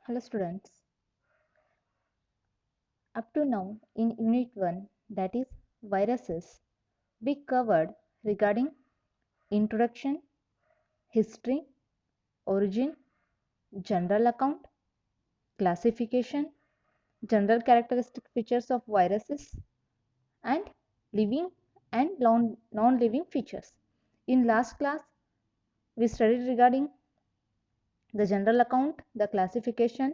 Hello students. Up to now in unit 1, that is viruses, we covered regarding introduction, history, origin, general account, classification, general characteristic features of viruses, and living and non-living features. In last class we studied regarding the general account, the classification,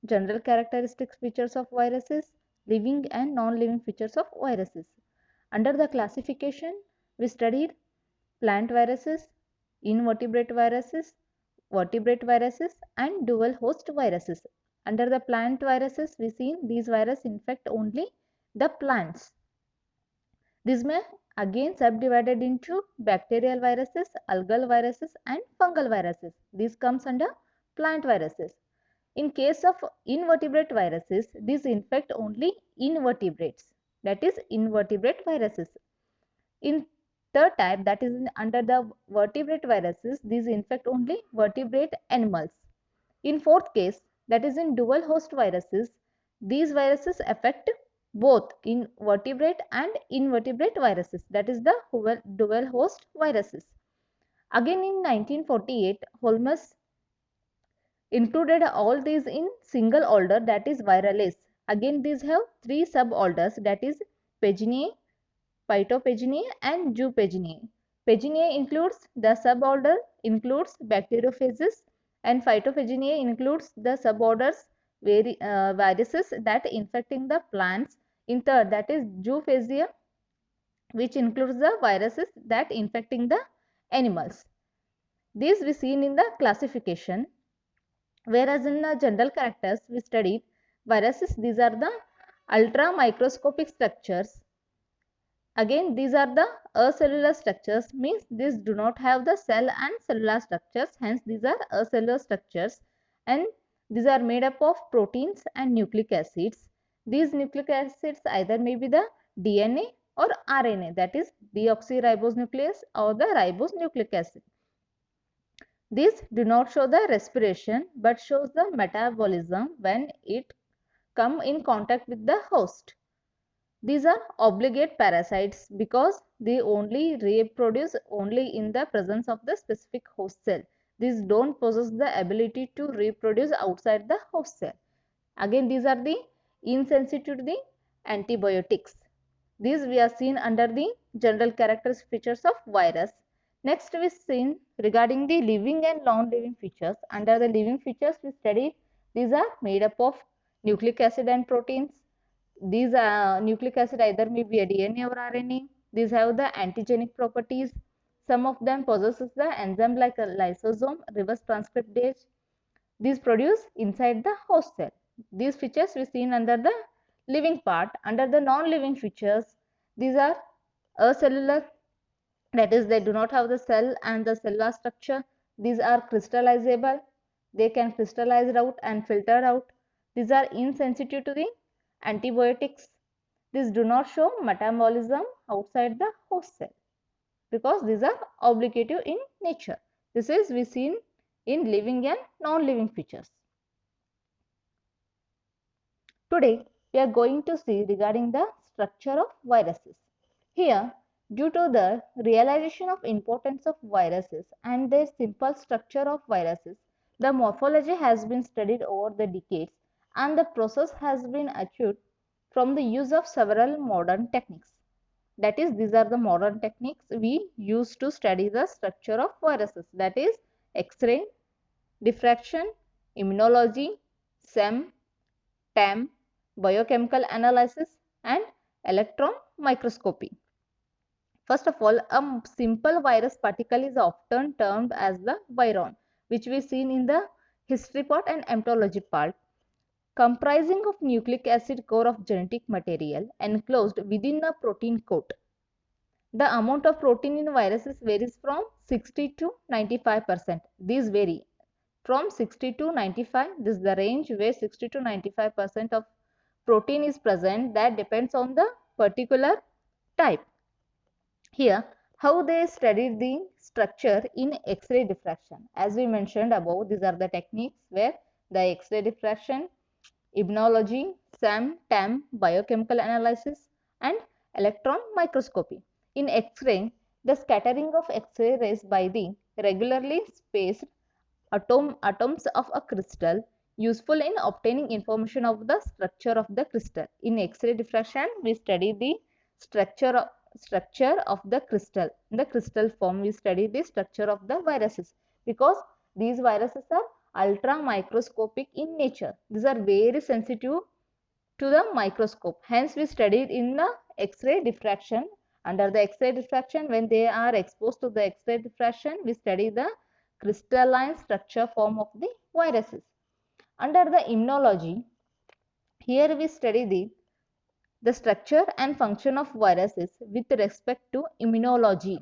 general characteristic features of viruses, living and non-living features of viruses. Under the classification, we studied plant viruses, invertebrate viruses, vertebrate viruses, and dual host viruses. Under the plant viruses, we seen these viruses infect only the plants. These may again subdivided into bacterial viruses, algal viruses, and fungal viruses. This comes under plant viruses. In case of invertebrate viruses, these infect only invertebrates, that is invertebrate viruses. In third type, that is under the vertebrate viruses, these infect only vertebrate animals. In fourth case, that is in dual host viruses, these viruses affect both in vertebrate and invertebrate viruses, that is the dual host viruses. Again in 1948, Holmes included all these in single order, that is virales. Again these have three suborders, that is Paginae, Phytopaginae and Zoopaginae. Paginae includes the suborder includes bacteriophages, and Phytopaginae includes the suborders viruses that infecting the plants. In third, that is Zoophagia, which includes the viruses that infecting the animals. These we seen in the classification. Whereas in the general characters we studied viruses, these are the ultra microscopic structures. Again these are the acellular structures, means these do not have the cell and cellular structures, hence these are acellular structures, and these are made up of proteins and nucleic acids. These nucleic acids either may be the DNA or RNA, that is deoxyribonuclease or the ribose nucleic acid. These do not show the respiration but shows the metabolism when it come in contact with the host. These are obligate parasites because they only reproduce only in the presence of the specific host cell. These don't possess the ability to reproduce outside the host cell. Again, these are the insensitive to the antibiotics. These we are seen under the general characteristics features of virus. Next we seen regarding the living and non-living features. Under the living features we studied these are made up of nucleic acid and proteins. These nucleic acid either may be a DNA or RNA. These have the antigenic properties. Some of them possesses the enzyme like a lysosome, reverse transcriptase. These produce inside the host cell. These features we seen under the living part. Under the non-living features, these are acellular, that is they do not have the cell and the cellular structure. These are crystallizable, they can crystallize out and filter out. These are insensitive to the antibiotics. These do not show metabolism outside the host cell because these are obligative in nature. This is we seen in living and non-living features. Today we are going to see regarding the structure of viruses. Here, due to the realization of importance of viruses and their simple structure of viruses, the morphology has been studied over the decades and the process has been achieved from the use of several modern techniques. That is, these are the modern techniques we use to study the structure of viruses, that is X-ray, diffraction, immunology, SEM, TEM, biochemical analysis and electron microscopy. First of all, a simple virus particle is often termed as the viron, which we seen in the history part and embryology part, comprising of nucleic acid core of genetic material enclosed within a protein coat. The amount of protein in viruses varies from 60 to 95%. These vary from 60 to 95. This is the range where 60 to 95% of protein is present. That depends on the particular type. Here, how they studied the structure in X-ray diffraction. As we mentioned above, these are the techniques where the X-ray diffraction, immunology, SEM, TEM, biochemical analysis, and electron microscopy. In X-ray, the scattering of X-ray rays by the regularly spaced atoms of a crystal, useful in obtaining information of the structure of the crystal. In X-ray diffraction, we study the structure of the crystal. In the crystal form, we study the structure of the viruses, because these viruses are ultra microscopic in nature. These are very sensitive to the microscope. Hence, we studied in the X-ray diffraction. Under the X-ray diffraction, when they are exposed to the X-ray diffraction, we study the crystalline structure form of the viruses. Under the immunology, here we study the structure and function of viruses with respect to immunology.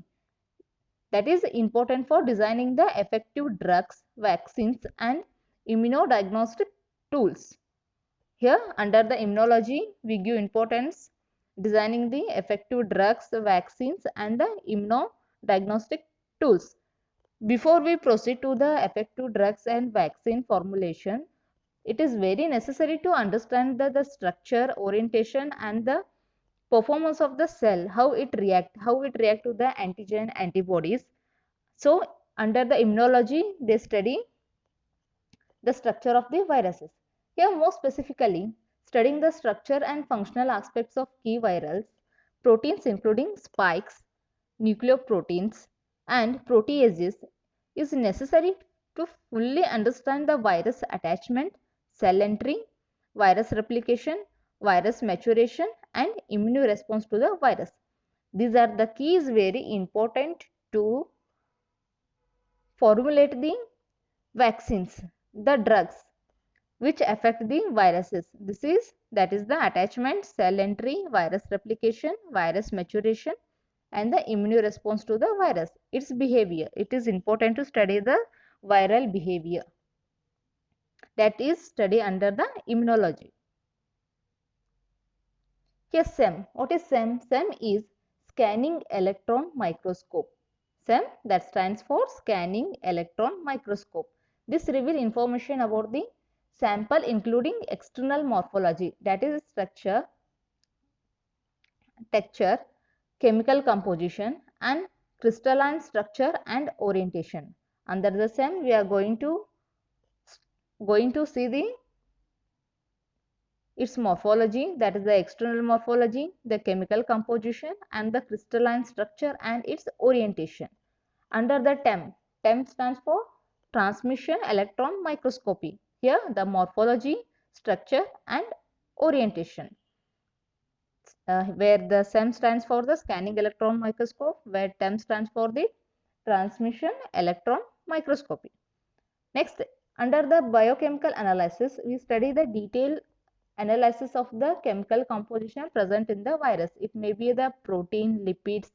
That is important for designing the effective drugs, vaccines, and immunodiagnostic tools. Here, under the immunology, we give importance designing the effective drugs, vaccines, and the immunodiagnostic tools. Before we proceed to the effective drugs and vaccine formulation, it is very necessary to understand the structure, orientation, and the performance of the cell, how it react to the antigen antibodies. So, under the immunology, they study the structure of the viruses. Here, more specifically, studying the structure and functional aspects of key virals, proteins including spikes, nucleoproteins, and proteases is necessary to fully understand the virus attachment, cell entry, virus replication, virus maturation, and immune response to the virus. These are the keys very important to formulate the vaccines, the drugs which affect the viruses. That is the attachment, cell entry, virus replication, virus maturation, and the immune response to the virus, its behavior. It is important to study the viral behavior. That is study under the immunology. Yes, SEM. What is SEM? SEM is scanning electron microscope. SEM, that stands for scanning electron microscope. This reveals information about the sample including external morphology, that is structure, texture, chemical composition, and crystalline structure and orientation. Under the SEM, we are going to see its morphology, that is the external morphology, the chemical composition, and the crystalline structure and its orientation. Under the TEM, TEM stands for transmission electron microscopy. Here the morphology, structure, and orientation. Where the SEM stands for the scanning electron microscope, where TEM stands for the transmission electron microscopy. Next, under the biochemical analysis, we study the detailed analysis of the chemical composition present in the virus. It may be the protein, lipids,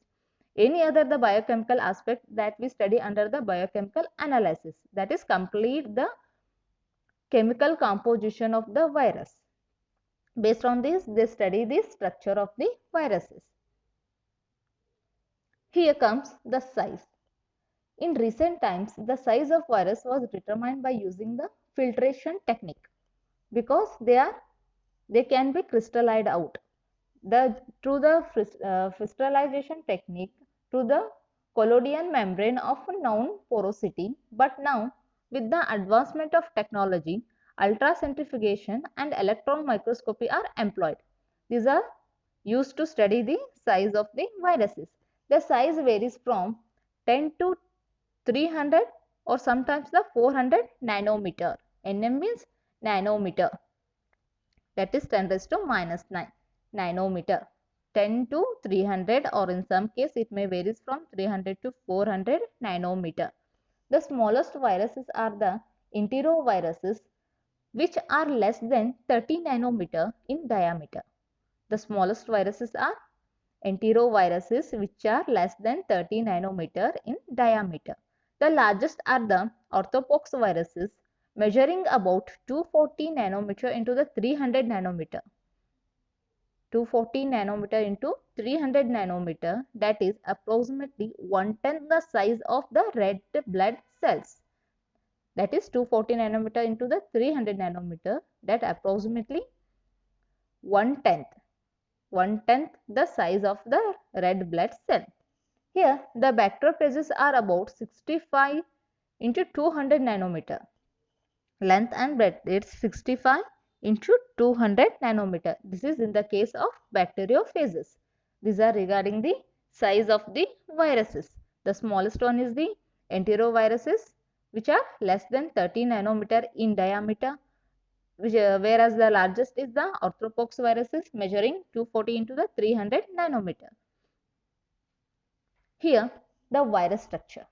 any other the biochemical aspect that we study under the biochemical analysis. That is complete the chemical composition of the virus. Based on this, they study the structure of the viruses. Here comes the size. In recent times, the size of virus was determined by using the filtration technique, because they can be crystallized out. Through the crystallization technique, through the collodion membrane of known porosity. But now, with the advancement of technology, ultracentrifugation and electron microscopy are employed. These are used to study the size of the viruses. The size varies from 10 to 300 or sometimes the 400 nanometer. Nm means nanometer. That is 10 raised to minus 9 nanometer. 10 to 300, or in some case it may varies from 300 to 400 nanometer. The smallest viruses are the enteroviruses, which are less than 30 nanometer in diameter. The smallest viruses are enteroviruses, which are less than 30 nanometer in diameter. The largest are the orthopox viruses, measuring about 240 nanometer into the 300 nanometer. 240 nanometer into 300 nanometer, that is approximately 1/10 the size of the red blood cells. that is 240 nanometer into the 300 nanometer, that approximately one tenth the size of the red blood cell. Here the bacteriophages are about 65 into 200 nanometer. Length and breadth, it's 65 into 200 nanometer. This is in the case of bacteriophages. These are regarding the size of the viruses. The smallest one is the enteroviruses, which are less than 30 nanometer in diameter, whereas the largest is the orthopox viruses, measuring 240 into the 300 nanometer. Here the virus structure.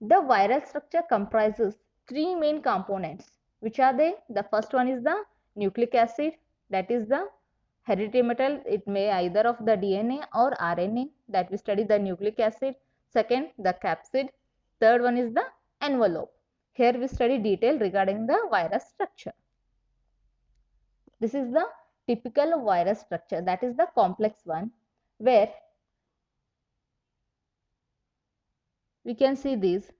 The viral structure comprises three main components. Which are they? The first one is the nucleic acid, that is the hereditary material. It may either of the DNA or RNA, that we study the nucleic acid. Second, the capsid. Third one is the envelope. Here we study detail regarding the virus structure. This is the typical virus structure, that is the complex one, where we can see these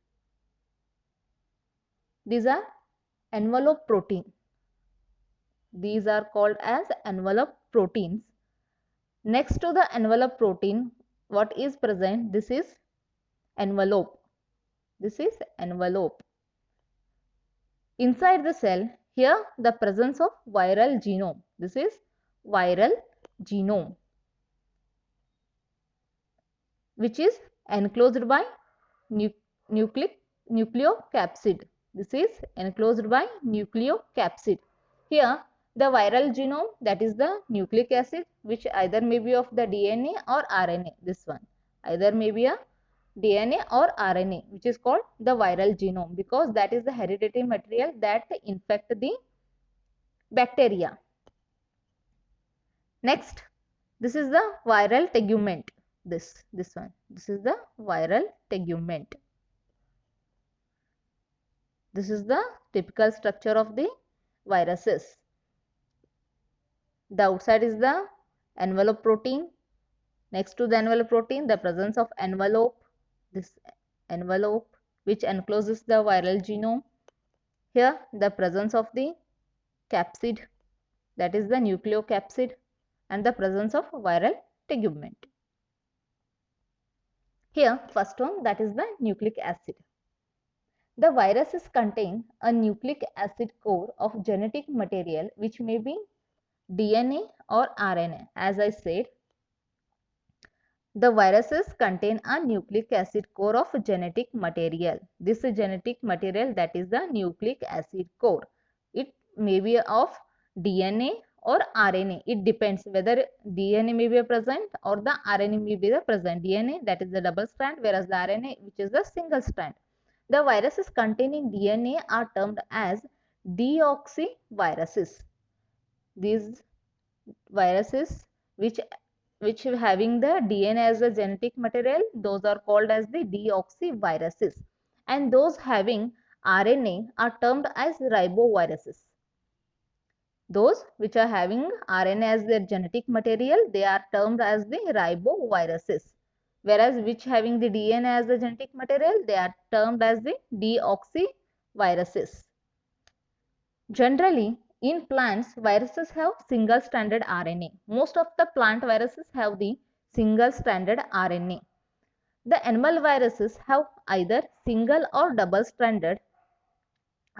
are envelope protein. These are called as envelope proteins. Next to the envelope protein, what is present? This is envelope. This is envelope. Inside the cell, here the presence of viral genome. This is viral genome, which is enclosed by nucleocapsid. This is enclosed by nucleocapsid. Here the viral genome, that is the nucleic acid, which either may be of the DNA or RNA. This one either may be a DNA or RNA, which is called the viral genome, because that is the hereditary material that infect the bacteria. Next, this is the viral tegument. This one. This is the viral tegument. This is the typical structure of the viruses. The outside is the envelope protein. Next to the envelope protein, the presence of envelope. This envelope which encloses the viral genome. Here the presence of the capsid, that is the nucleocapsid, and the presence of viral tegument. Here first one, that is the nucleic acid. The viruses contain a nucleic acid core of genetic material, which may be DNA or RNA. As I said, the viruses contain a nucleic acid core of genetic material. This genetic material, that is the nucleic acid core. It may be of DNA or RNA. It depends whether DNA may be present or the RNA may be present. DNA, that is the double strand, whereas the RNA, which is the single strand. The viruses containing DNA are termed as deoxyviruses. These viruses which having the DNA as a genetic material, those are called as the deoxyviruses, and those having RNA are termed as riboviruses. Those which are having RNA as their genetic material, they are termed as the riboviruses, whereas which having the DNA as the genetic material, they are termed as the deoxyviruses. Generally, in plants, viruses have single-stranded RNA. Most of the plant viruses have the single-stranded RNA. The animal viruses have either single or double-stranded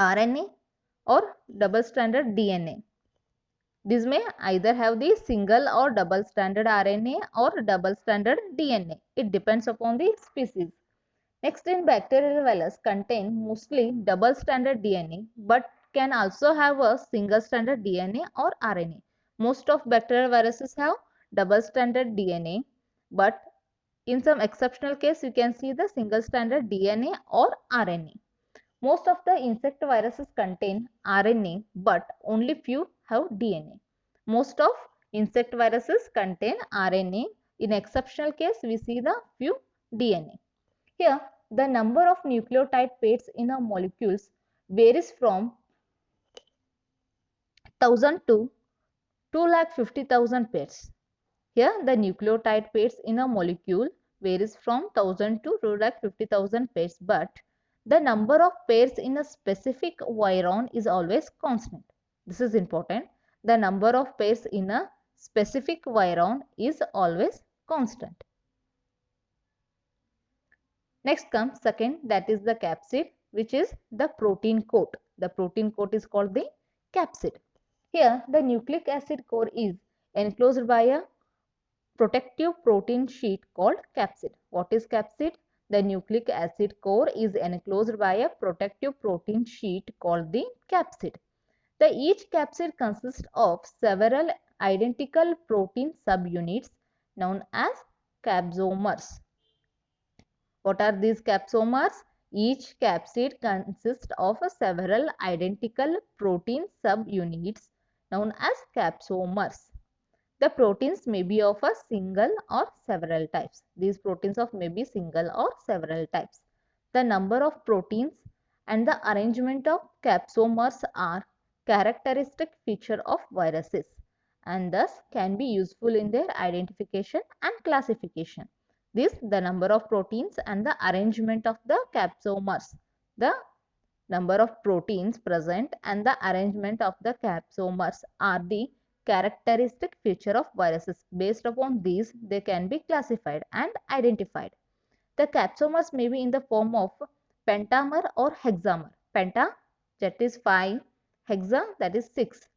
RNA or double-stranded DNA. These may either have the single or double-stranded RNA or double-stranded DNA. It depends upon the species. Next, in bacterial viruses contain mostly double-stranded DNA, but can also have a single-stranded DNA or RNA. Most of bacterial viruses have double-stranded DNA, but in some exceptional case, you can see the single-stranded DNA or RNA. Most of the insect viruses contain RNA, but only few have DNA. Most of insect viruses contain RNA. In exceptional case, we see the few DNA. Here, the number of nucleotide pairs in a molecules varies from 1000 to 250,000 pairs. Here, the nucleotide pairs in a molecule varies from 1000 to 250,000 pairs, but The number of pairs in a specific viron is always constant. This is important. The number of pairs in a specific viron is always constant. Next comes second, that is the capsid, which is the protein coat. The protein coat is called the capsid. Here the nucleic acid core is enclosed by a protective protein sheet called capsid. What is capsid? The nucleic acid core is enclosed by a protective protein sheet called the capsid. Each capsid consists of several identical protein subunits known as capsomers. What are these capsomers? Each capsid consists of several identical protein subunits known as capsomers. The proteins may be of a single or several types. These proteins of may be single or several types. The number of proteins and the arrangement of capsomers are characteristic feature of viruses and thus can be useful in their identification and classification. The number of proteins and the arrangement of the capsomers. The number of proteins present and the arrangement of the capsomers are the characteristic feature of viruses. Based upon these, they can be classified and identified. The capsomers may be in the form of pentamer or hexamer. Penta, that is 5, hexa, that is 6.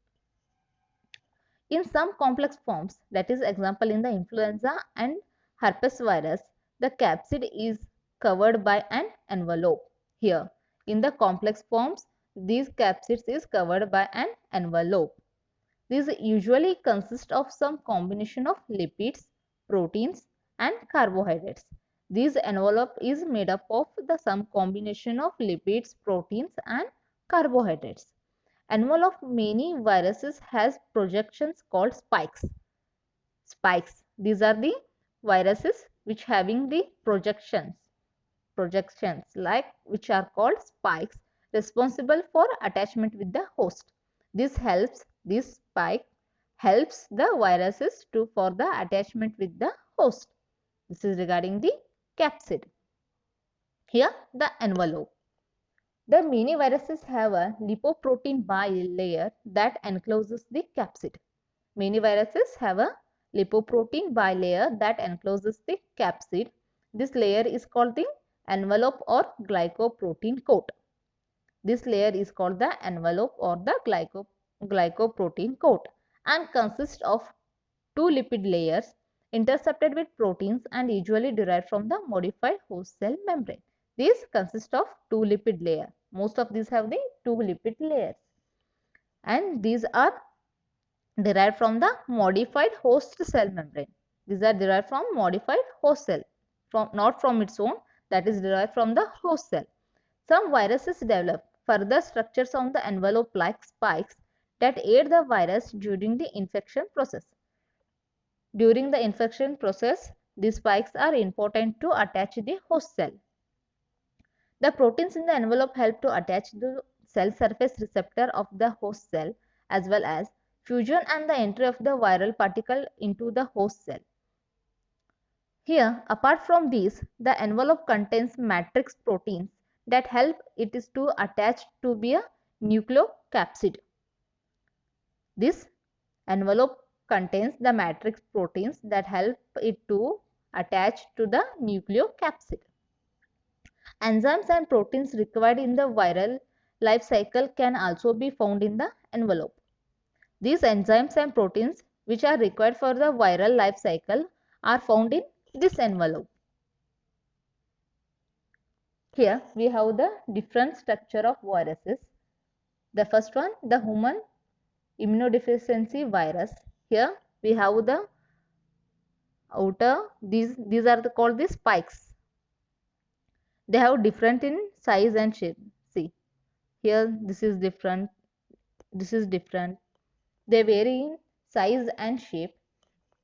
In some complex forms, that is example in the influenza and herpes virus, the capsid is covered by an envelope. Here, in the complex forms, these capsids is covered by an envelope. These usually consist of some combination of lipids, proteins and carbohydrates. This envelope is made up of some combination of lipids, proteins and carbohydrates. Envelope of many viruses has projections called spikes. Spikes. These are the viruses which having the projections like which are called spikes responsible for attachment with the host. This spike helps the viruses for the attachment with the host. This is regarding the capsid. Here the envelope. The many viruses have a lipoprotein bilayer that encloses the capsid. Many viruses have a lipoprotein bilayer that encloses the capsid. This layer is called the envelope or glycoprotein coat. This layer is called the envelope or the glycoprotein coat and consists of two lipid layers intercepted with proteins and usually derived from the modified host cell membrane. These consist of two lipid layers. Most of these have the two lipid layers and these are derived from the modified host cell membrane. These are derived from modified host cell, not from its own, that is derived from the host cell. Some viruses develop further structures on the envelope like spikes that aid the virus during the infection process. During the infection process, these spikes are important to attach the host cell. The proteins in the envelope help to attach the cell surface receptor of the host cell as well as fusion and the entry of the viral particle into the host cell. Here, apart from these, the envelope contains matrix proteins that help it is to attach to be a nucleocapsid. This envelope contains the matrix proteins that help it to attach to the nucleocapsid. Enzymes and proteins required in the viral life cycle can also be found in the envelope. These enzymes and proteins which are required for the viral life cycle are found in this envelope. Here we have the different structure of viruses. The first one, the human immunodeficiency virus. Here we have the outer, these are called the spikes. They have different in size and shape. See, here this is different, this is different. They vary in size and shape.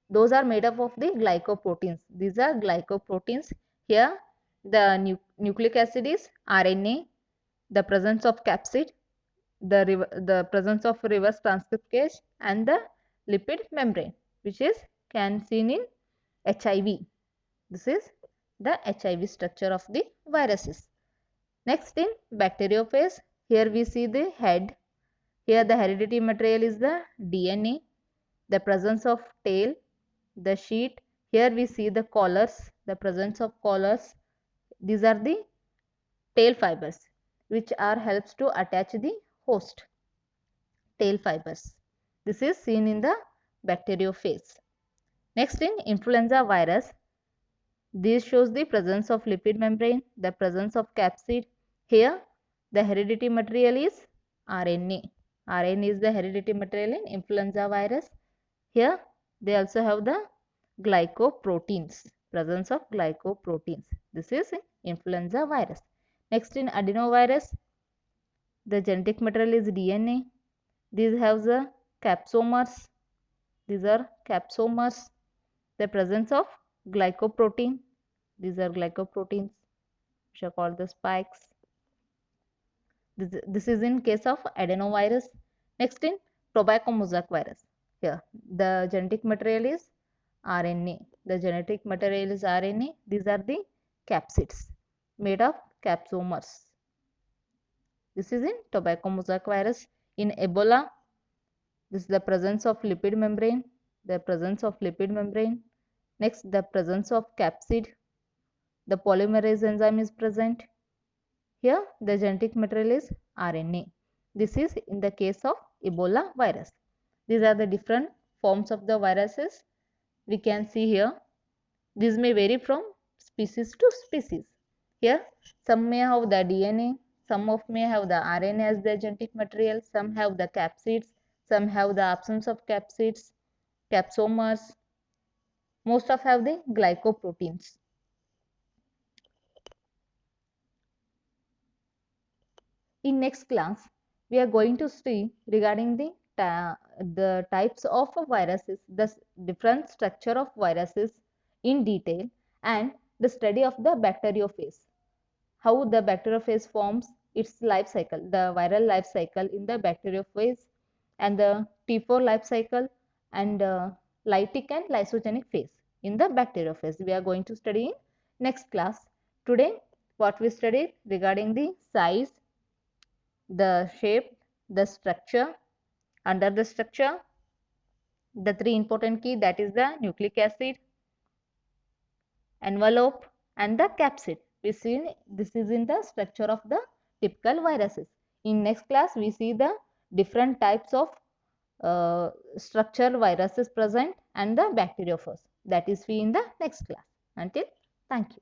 Those are made up of the glycoproteins. These are glycoproteins. Here the nucleic acid is RNA, the presence of capsid, the presence of reverse transcriptase and the lipid membrane, which is can seen in HIV. This is the HIV structure of the viruses. Next in bacteriophage, here we see the head. Here the hereditary material is the DNA, the presence of tail, the sheet. Here we see the collars, the presence of collars. These are the tail fibers which are helps to attach the host. Tail fibers. This is seen in the bacteriophage. Next in influenza virus, this shows the presence of lipid membrane, the presence of capsid. Here the hereditary material is RNA. RNA is the hereditary material in influenza virus. Here they also have the glycoproteins, presence of glycoproteins. This is in influenza virus. Next in adenovirus, the genetic material is DNA. These have the capsomers. These are capsomers. The presence of glycoprotein. These are glycoproteins which are called the spikes. This is in case of adenovirus. Next in tobacco mosaic virus. Here the genetic material is RNA. The genetic material is RNA. These are the capsids made of capsomers. This is in tobacco mosaic virus. In Ebola, this is the presence of lipid membrane. The presence of lipid membrane. Next, the presence of capsid. The polymerase enzyme is present. Here, the genetic material is RNA. This is in the case of Ebola virus. These are the different forms of the viruses we can see here. These may vary from species to species. Here, some may have the DNA, some of may have the RNA as the genetic material, some have the capsids, some have the absence of capsids, capsomers, most of have the glycoproteins. In next class, we are going to see regarding the types of viruses, the different structure of viruses in detail, and the study of the bacteriophage. How the bacteriophage forms its life cycle, the viral life cycle in the bacteriophage, and the T4 life cycle, and lytic and lysogenic phase in the bacteriophage. We are going to study in next class. Today, what we studied regarding the size, the shape, the structure. Under the structure, the three important key, that is the nucleic acid, envelope, and the capsid. We see this is in the structure of the typical viruses. In next class, we see the different types of structure viruses present and the bacteriophage. That is we in the next class. Until, thank you.